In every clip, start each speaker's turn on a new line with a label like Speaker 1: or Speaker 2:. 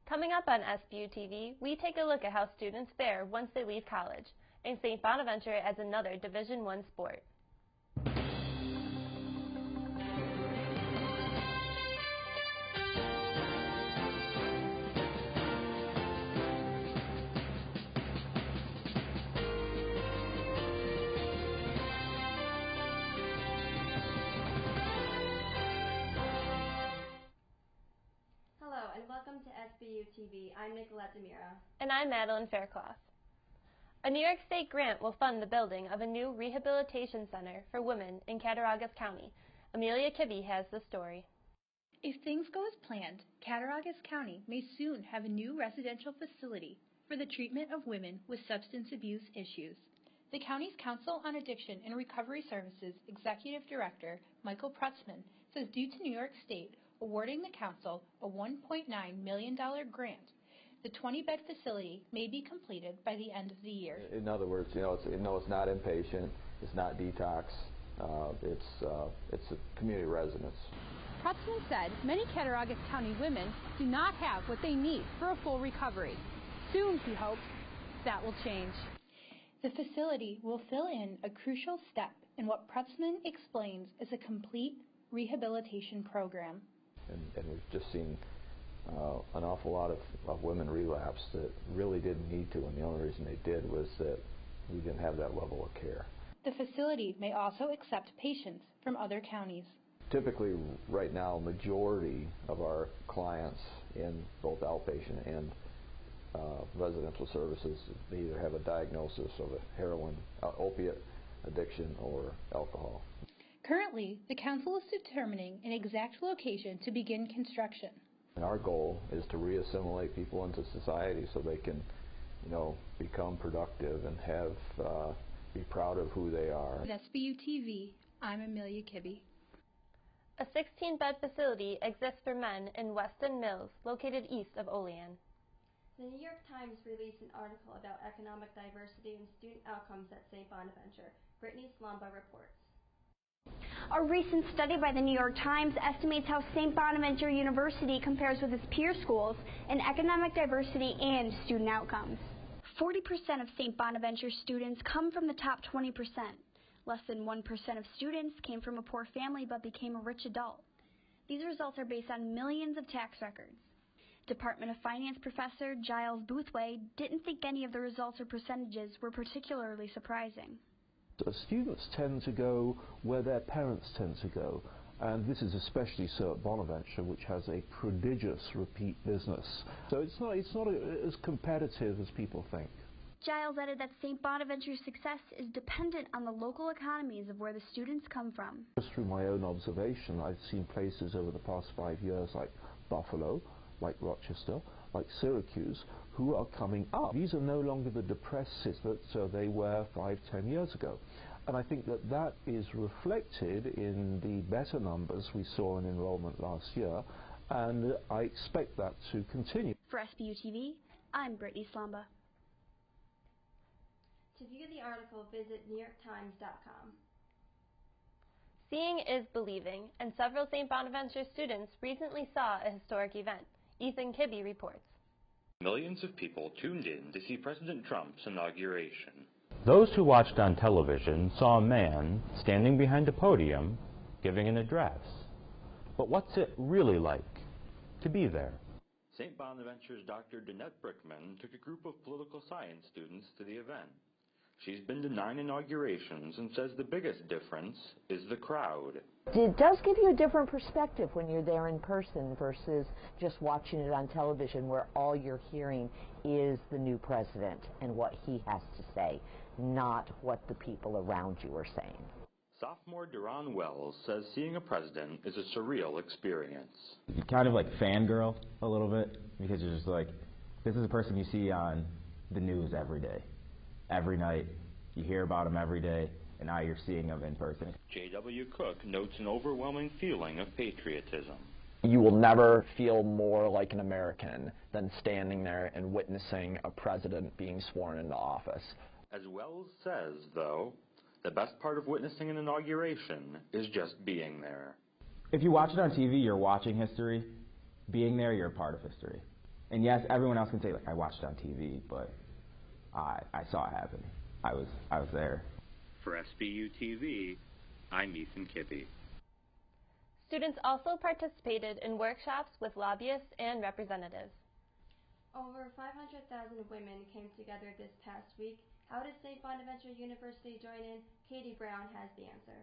Speaker 1: Coming up on SBU TV, we take a look at how students fare once they leave college, and St. Bonaventure adds another Division I sport.
Speaker 2: Hello and welcome to SBU TV. I'm Nicolette DiMura.
Speaker 1: And I'm Madeleine Faircloth. A New York State grant will fund the building of a new rehabilitation center for women in Cattaraugus County. Amelia Kibbe has the story.
Speaker 3: If things go as planned, Cattaraugus County may soon have a new residential facility for the treatment of women with substance abuse issues. The county's Council on Addiction and Recovery Services Executive Director, Michael Prutsman, says due to New York State awarding the council a $1.9 million grant, the 20-bed facility may be completed by the end of the year.
Speaker 4: In other words, it's not inpatient, it's not detox, it's a community residence.
Speaker 3: Prutsman said many Cattaraugus County women do not have what they need for a full recovery. Soon, he hopes, that will change. The facility will fill in a crucial step in what Prutsman explains as a complete rehabilitation program.
Speaker 4: And we've just seen an awful lot of women relapse that really didn't need to, and the only reason they did was that we didn't have that level of care.
Speaker 3: The facility may also accept patients from other counties.
Speaker 4: Typically, right now, majority of our clients in both outpatient and residential services, they either have a diagnosis of a heroin, opiate addiction, or alcohol.
Speaker 3: Currently, the council is determining an exact location to begin construction.
Speaker 4: And our goal is to reassimilate people into society so they can, become productive and be proud of who they are.
Speaker 3: At SBU TV, I'm Amelia Kibbe.
Speaker 1: A 16-bed facility exists for men in Weston Mills, located east of Olean.
Speaker 2: The New York Times released an article about economic diversity and student outcomes at St. Bonaventure. Brittany Slomba reports.
Speaker 5: A recent study by the New York Times estimates how St. Bonaventure University compares with its peer schools in economic diversity and student outcomes. 40% of St. Bonaventure students come from the top 20%. Less than 1% of students came from a poor family but became a rich adult. These results are based on millions of tax records. Department of Finance professor Giles Bootheway didn't think any of the results or percentages were particularly surprising.
Speaker 6: Students tend to go where their parents tend to go, and this is especially so at Bonaventure, which has a prodigious repeat business. So it's not as competitive as people think.
Speaker 5: Giles added that St. Bonaventure's success is dependent on the local economies of where the students come from.
Speaker 6: Just through my own observation, I've seen places over the past 5 years like Buffalo, like Rochester, like Syracuse, who are coming up. These are no longer the depressed cities that they were 5-10 years ago. And I think that is reflected in the better numbers we saw in enrollment last year, and I expect that to continue.
Speaker 5: For SBU TV, I'm Brittany Slomba.
Speaker 2: To view the article, visit NewYorkTimes.com.
Speaker 1: Seeing is believing, and several St. Bonaventure students recently saw a historic event. Ethan Kibbe reports.
Speaker 7: Millions of people tuned in to see President Trump's inauguration.
Speaker 8: Those who watched on television saw a man standing behind a podium giving an address. But what's it really like to be there?
Speaker 7: St. Bonaventure's Dr. Danette Brickman took a group of political science students to the event. She's been to 9 inaugurations and says the biggest difference is the crowd.
Speaker 9: It does give you a different perspective when you're there in person versus just watching it on television, where all you're hearing is the new president and what he has to say, not what the people around you are saying.
Speaker 7: Sophomore Dahron Wells says seeing a president is a surreal experience.
Speaker 10: You kind of like fangirl a little bit, because you're just like, this is a person you see on the news every day. Every night, you hear about him every day, and now you're seeing him in person.
Speaker 7: J.W. Cook notes an overwhelming feeling of patriotism.
Speaker 11: You will never feel more like an American than standing there and witnessing a president being sworn into office.
Speaker 7: As Wells says, though, the best part of witnessing an inauguration is just being there.
Speaker 10: If you watch it on TV, you're watching history. Being there, you're a part of history. And yes, everyone else can say, like, I watched it on TV, but I saw it happen. I was there.
Speaker 12: For SBU TV, I'm Ethan Kibbe.
Speaker 1: Students also participated in workshops with lobbyists and representatives.
Speaker 2: Over 500,000 women came together this past week. How did St. Bonaventure University join in? Catie Brown has the answer.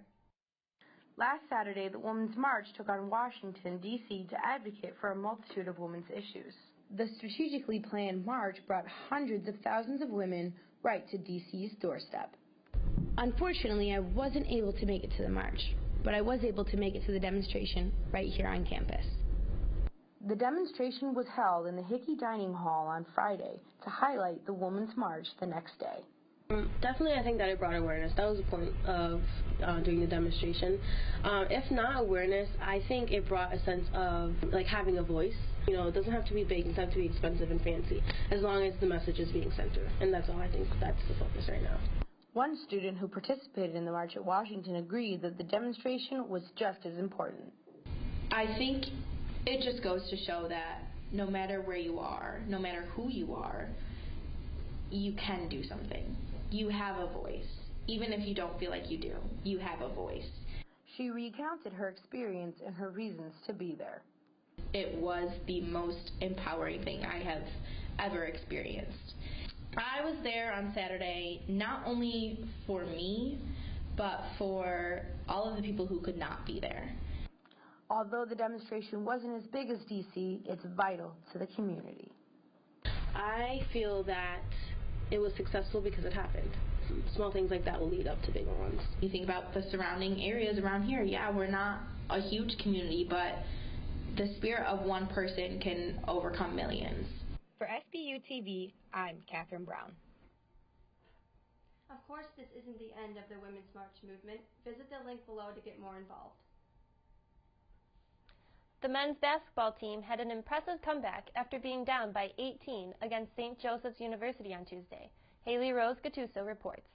Speaker 13: Last Saturday, the Women's March took on Washington, D.C. to advocate for a multitude of women's issues. The strategically planned march brought hundreds of thousands of women right to D.C.'s doorstep.
Speaker 14: Unfortunately, I wasn't able to make it to the march, but I was able to make it to the demonstration right here on campus.
Speaker 13: The demonstration was held in the Hickey Dining Hall on Friday to highlight the Women's March the next day.
Speaker 15: Definitely, I think that it brought awareness. That was the point of doing the demonstration. If not awareness, I think it brought a sense of like having a voice. You know, it doesn't have to be big, it doesn't have to be expensive and fancy, as long as the message is being sent through. And that's all I think that's the focus right now.
Speaker 13: One student who participated in the march at Washington agreed that the demonstration was just as important.
Speaker 16: I think it just goes to show that no matter where you are, no matter who you are, you can do something. You have a voice. Even if you don't feel like you do, you have a voice.
Speaker 13: She recounted her experience and her reasons to be there.
Speaker 16: It was the most empowering thing I have ever experienced. I was there on Saturday not only for me, but for all of the people who could not be there.
Speaker 13: Although the demonstration wasn't as big as D.C., it's vital to the community.
Speaker 15: I feel that it was successful because it happened. Small things like that will lead up to bigger ones.
Speaker 16: You think about the surrounding areas around here. Yeah, we're not a huge community, but the spirit of one person can overcome millions.
Speaker 3: For SBU TV, I'm Catherine Brown.
Speaker 2: Of course, this isn't the end of the Women's March movement. Visit the link below to get more involved.
Speaker 1: The men's basketball team had an impressive comeback after being down by 18 against St. Joseph's University on Tuesday. Hailey Rose Gattuso reports.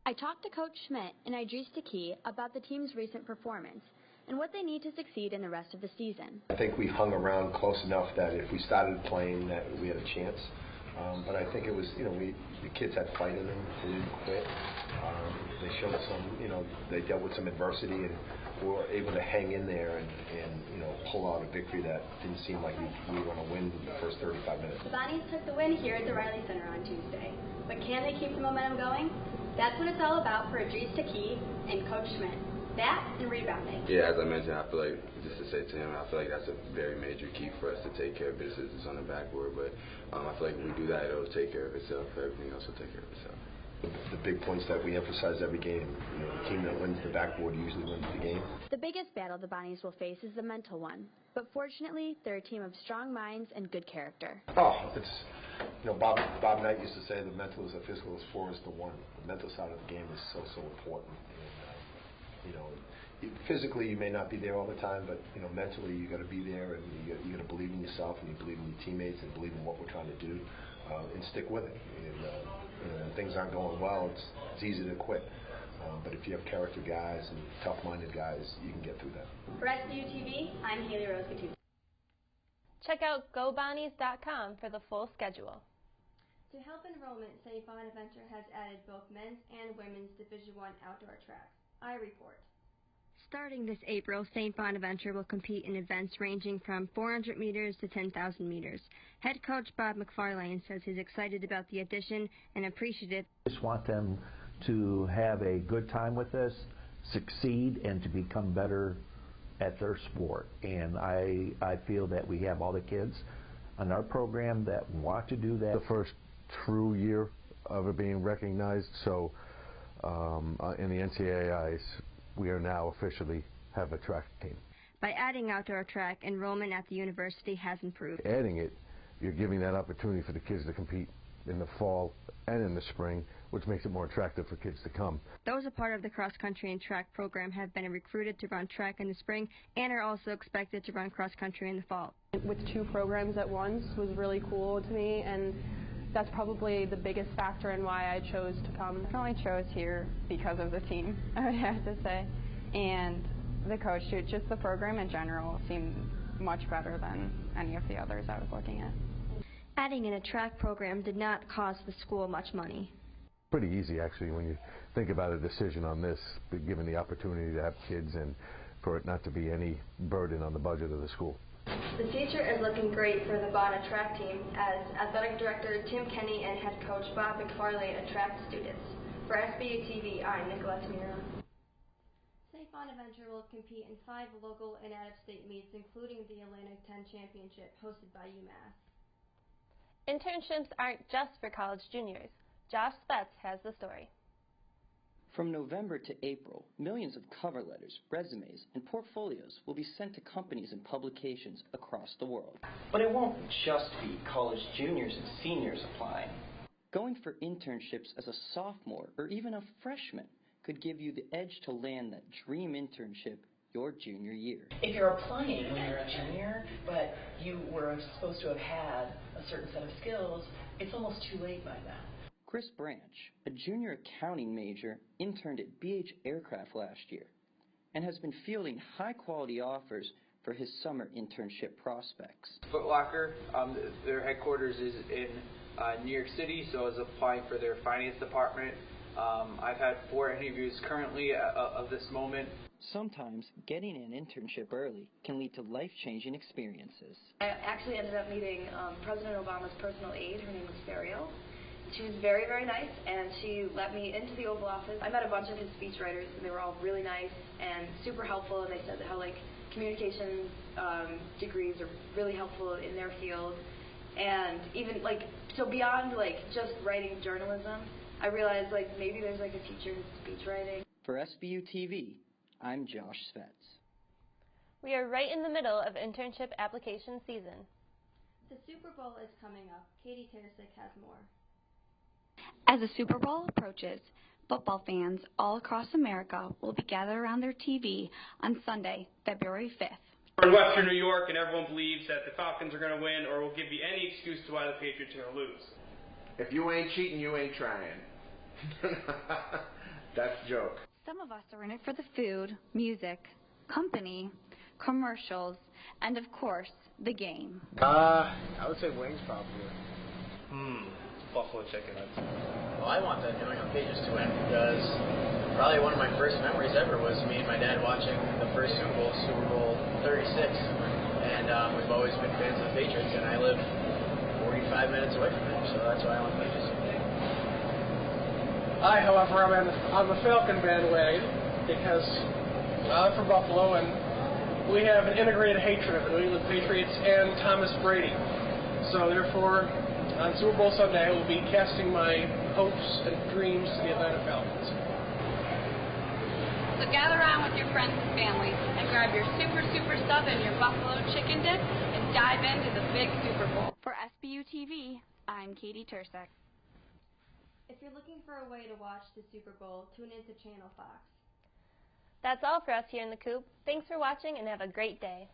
Speaker 5: I talked to Coach Schmidt and Idris Taqqee about the team's recent performance and what they need to succeed in the rest of the season.
Speaker 17: I think we hung around close enough that if we started playing that we had a chance. But I think it was, the kids had fight in them. They didn't quit. They showed some, they dealt with some adversity and were able to hang in there and pull out a victory that didn't seem like we were going to win in the first 35 minutes.
Speaker 2: The Bonnies took the win here at the Riley Center on Tuesday. But can they keep the momentum going? That's what it's all about for Idris Taqqee and Coach Schmidt. That and rebounding.
Speaker 18: Yeah, as I mentioned, I feel like, just to say to him, I feel like that's a very major key for us to take care of business. It's on the backboard, but I feel like when we do that, it'll take care of itself. Everything else will take care of itself.
Speaker 17: The big points that we emphasize every game. The team that wins the backboard usually wins the game.
Speaker 5: The biggest battle the Bonnies will face is the mental one. But fortunately, they're a team of strong minds and good character.
Speaker 17: It's, Bob Knight used to say the mental is a physical as 4 is to 1. The mental side of the game is so important. And, physically you may not be there all the time, but mentally you got to be there, and you got to believe in yourself, and you believe in your teammates, and believe in what we're trying to do, and stick with it. And when things aren't going well, it's easy to quit. But if you have character guys and tough-minded guys, you can get through that.
Speaker 2: For SBU TV, I'm Hailey Rose Gattuso.
Speaker 1: Check out GoBonnies.com for the full schedule.
Speaker 2: To help enrollment, St. Bonaventure has added both men's and women's Division I outdoor tracks. I report.
Speaker 5: Starting this April, St. Bonaventure will compete in events ranging from 400 meters to 10,000 meters. Head coach Bob MacFarlane says he's excited about the addition and appreciative.
Speaker 6: I just want them to have a good time with this, succeed, and to become better at their sport. And I feel that we have all the kids on our program that want to do that.
Speaker 19: The first true year of it being recognized, so in the NCAAs, we are now officially have a track team.
Speaker 5: By adding outdoor track, enrollment at the university has improved.
Speaker 19: Adding it, you're giving that opportunity for the kids to compete in the fall and in the spring, which makes it more attractive for kids to come.
Speaker 5: Those a part of the cross-country and track program have been recruited to run track in the spring and are also expected to run cross-country in the fall.
Speaker 20: With 2 programs at once was really cool to me, and that's probably the biggest factor in why I chose to come.
Speaker 21: I only chose here because of the team, I would have to say, and the coach, just the program in general seemed
Speaker 20: much better than any of the others I was looking at.
Speaker 1: Adding in a track program did not cost the school much money.
Speaker 19: Pretty easy, actually, when you think about a decision on this, given the opportunity to have kids and for it not to be any burden on the budget of the school.
Speaker 1: The future is looking great for the Bona track team as Athletic Director Tim Kenney and Head Coach Bob MacFarlane attract students. For SBU TV, I'm Nicolette. St. Bonaventure will compete in 5 local and out-of-state meets, including the Atlantic 10 Championship hosted by UMass. Internships aren't just for college juniors. Josh Svetz has the story.
Speaker 4: From November to April, millions of cover letters, resumes, and portfolios will be sent to companies and publications across the world.
Speaker 22: But it won't just be college juniors and seniors applying.
Speaker 4: Going for internships as a sophomore or even a freshman could give you the edge to land that dream internship your junior year.
Speaker 23: If you're applying when you're a junior, but you were supposed to have had a certain set of skills, it's almost too late by now.
Speaker 4: Chris Branch, a junior accounting major, interned at BH Aircraft last year and has been fielding high-quality offers for his summer internship prospects.
Speaker 24: Foot Locker, their headquarters is in New York City, so I was applying for their finance department. I've had 4 interviews currently of this moment.
Speaker 4: Sometimes getting an internship early can lead to life-changing experiences.
Speaker 25: I actually ended up meeting President Obama's personal aide. Her name was Fariel. She was very, very nice, and she let me into the Oval Office. I met a bunch of his speechwriters, and they were all really nice and super helpful, and they said how, communications degrees are really helpful in their field. And even, so beyond, just writing journalism, I realized, maybe there's, a future in speechwriting.
Speaker 4: For SBU TV, I'm Josh Svetz.
Speaker 1: We are right in the middle of internship application season. The Super Bowl is coming up. Catie has more.
Speaker 5: As the Super Bowl approaches, football fans all across America will be gathered around their TV on Sunday, February 5th.
Speaker 26: We're in Western New York, and everyone believes that the Falcons are going to win, or will give you any excuse to why the Patriots are going to lose.
Speaker 27: If you ain't cheating, you ain't trying. That's a joke.
Speaker 5: Some of us are in it for the food, music, company, commercials, and of course, the game.
Speaker 27: I would say wings probably. Buffalo chicken.
Speaker 28: Well, I want the New England Patriots to win because probably one of my first memories ever was me and my dad watching the first Super Bowl 36. And we've always been fans of the Patriots, and I live 45 minutes away from them, so that's why I want the Patriots to win.
Speaker 29: I, however, am on the Falcon bandwagon because I'm from Buffalo, and we have an integrated hatred of the New England Patriots and Thomas Brady. So therefore, on Super Bowl Sunday, I will be casting my hopes and dreams to the Atlanta Falcons.
Speaker 30: So gather around with your friends and family and grab your super sub and your buffalo chicken dip and dive into the big Super Bowl.
Speaker 5: For SBU TV, I'm Catie Tercek.
Speaker 1: If you're looking for a way to watch the Super Bowl, tune into Channel Fox. That's all for us here in the Coop. Thanks for watching and have a great day.